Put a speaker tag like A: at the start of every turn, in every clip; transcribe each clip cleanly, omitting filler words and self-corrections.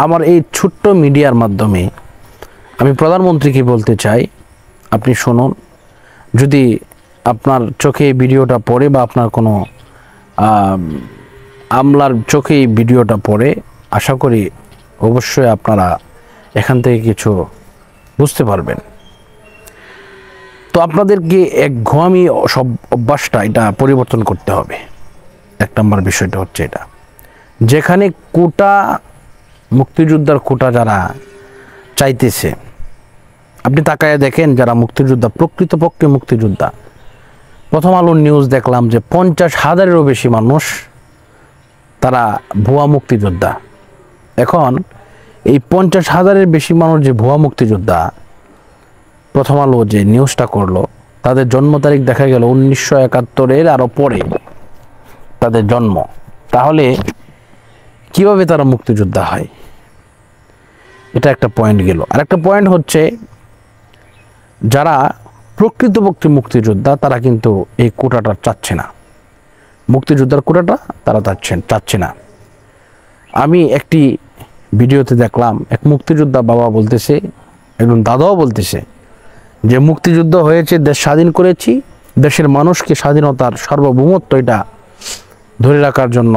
A: আমার এই ছোট্ট মিডিয়ার মাধ্যমে আমি প্রধানমন্ত্রীকে বলতে চাই, আপনি শুনুন। যদি আপনার চোখে এই ভিডিওটা পড়ে বা আপনার কোনো আমলার চোখে এই ভিডিওটা পড়ে, আশা করি অবশ্যই আপনারা এখান থেকে কিছু বুঝতে পারবেন। তো আপনাদেরকে একঘেয়েমি সব অভ্যাসটা এটা পরিবর্তন করতে হবে। এক নম্বর বিষয়টা হচ্ছে এটা, যেখানে কোটা মুক্তিযোদ্ধার কোটা যারা চাইতেছে, আপনি তাকায় দেখেন যারা মুক্তিযোদ্ধা, প্রকৃতপক্ষে মুক্তিযোদ্ধা। প্রথম আলোর নিউজ দেখলাম যে 50,000-এরও বেশি মানুষ তারা ভুয়া মুক্তিযোদ্ধা। এখন এই 50,000-এর বেশি মানুষ যে ভুয়া মুক্তিযোদ্ধা, প্রথম আলো যে নিউজটা করলো, তাদের জন্ম তারিখ দেখা গেল 1971-এর আরও পরে তাদের জন্ম। তাহলে কিভাবে তারা মুক্তিযোদ্ধা হয়? এটা একটা পয়েন্ট গেল। আরেকটা পয়েন্ট হচ্ছে, যারা প্রকৃতপক্ষে মুক্তিযোদ্ধা তারা কিন্তু এই কোটাটা চাচ্ছে না, মুক্তিযোদ্ধার কোটাটা তারা চাচ্ছে না। আমি একটি ভিডিওতে দেখলাম এক মুক্তিযোদ্ধা বাবা বলতেছে, একজন দাদাও বলতেছে যে মুক্তিযুদ্ধ হয়েছে, দেশ স্বাধীন করেছি, দেশের মানুষকে স্বাধীনতার সার্বভৌমত্ব এটা ধরে রাখার জন্য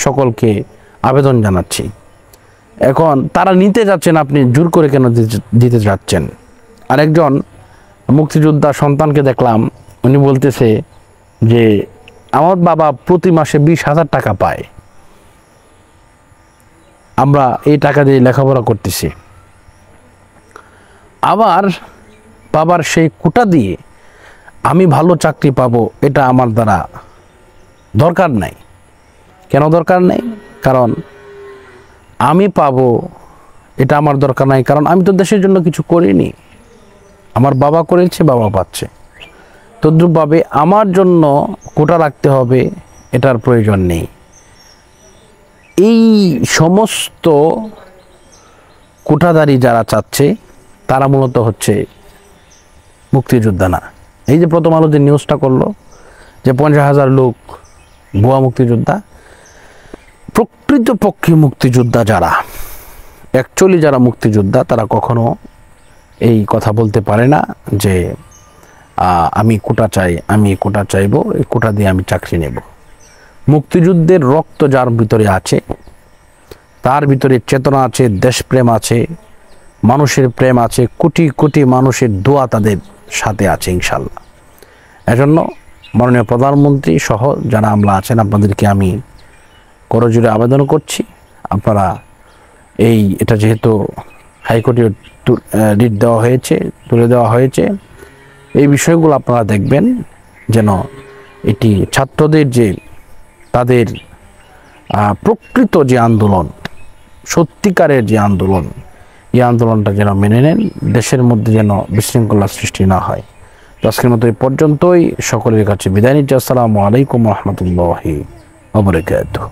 A: সকলকে আবেদন জানাচ্ছি। এখন তারা নিতে যাচ্ছেন, আপনি জোর করে কেন দিতে যাচ্ছেন? আরেকজন মুক্তিযোদ্ধা সন্তানকে দেখলাম, উনি বলতেছে যে আমার বাবা প্রতি মাসে 20,000 টাকা পায়, আমরা এই টাকা দিয়ে লেখাপড়া করতেছি। আবার বাবার সেই কোটা দিয়ে আমি ভালো চাকরি পাবো, এটা আমার দ্বারা দরকার নাই। কেন দরকার নেই? কারণ আমি পাবো, এটা আমার দরকার নাই, কারণ আমি তো দেশের জন্য কিছু করিনি। আমার বাবা করেছে, বাবা পাচ্ছে। তদ্রূপভাবে আমার জন্য কোটা রাখতে হবে, এটার প্রয়োজন নেই। এই সমস্ত কোটাধারী যারা চাচ্ছে তারা মূলত হচ্ছে মুক্তিযোদ্ধা না। এই যে প্রথম আলো যে নিউজটা করলো যে 50,000 লোক ভুয়া মুক্তিযোদ্ধা, প্রকৃতপক্ষে মুক্তিযোদ্ধা যারা, অ্যাকচুয়ালি যারা মুক্তিযোদ্ধা, তারা কখনো এই কথা বলতে পারে না যে আমি কোটা চাই, আমি কোটা চাইবো, এই কোটা দিয়ে আমি চাকরি নেব। মুক্তিযুদ্ধের রক্ত যার ভিতরে আছে, তার ভিতরে চেতনা আছে, দেশপ্রেম আছে, মানুষের প্রেম আছে, কোটি কোটি মানুষের দোয়া তাদের সাথে আছে ইনশাল্লাহ। এজন্য মাননীয় প্রধানমন্ত্রী সহ যারা আমলা আছেন, আপনাদেরকে আমি করজোড়ে আবেদন করছি, আপনারা এটা যেহেতু হাইকোর্টে রিট দেওয়া হয়েছে, তুলে দেওয়া হয়েছে, এই বিষয়গুলো আপনারা দেখবেন যেন এটি ছাত্রদের যে তাদের প্রকৃত যে আন্দোলন, সত্যিকারের যে আন্দোলন, এই আন্দোলনটা যেন মেনে নেন, দেশের মধ্যে যেন বিশৃঙ্খলার সৃষ্টি না হয়। আজকের মতো এই পর্যন্তই, সকলের কাছে বিদায় নিচ্ছি। আসসালামু আলাইকুম ওয়া রাহমাতুল্লাহি ওয়া বারাকাতুহু।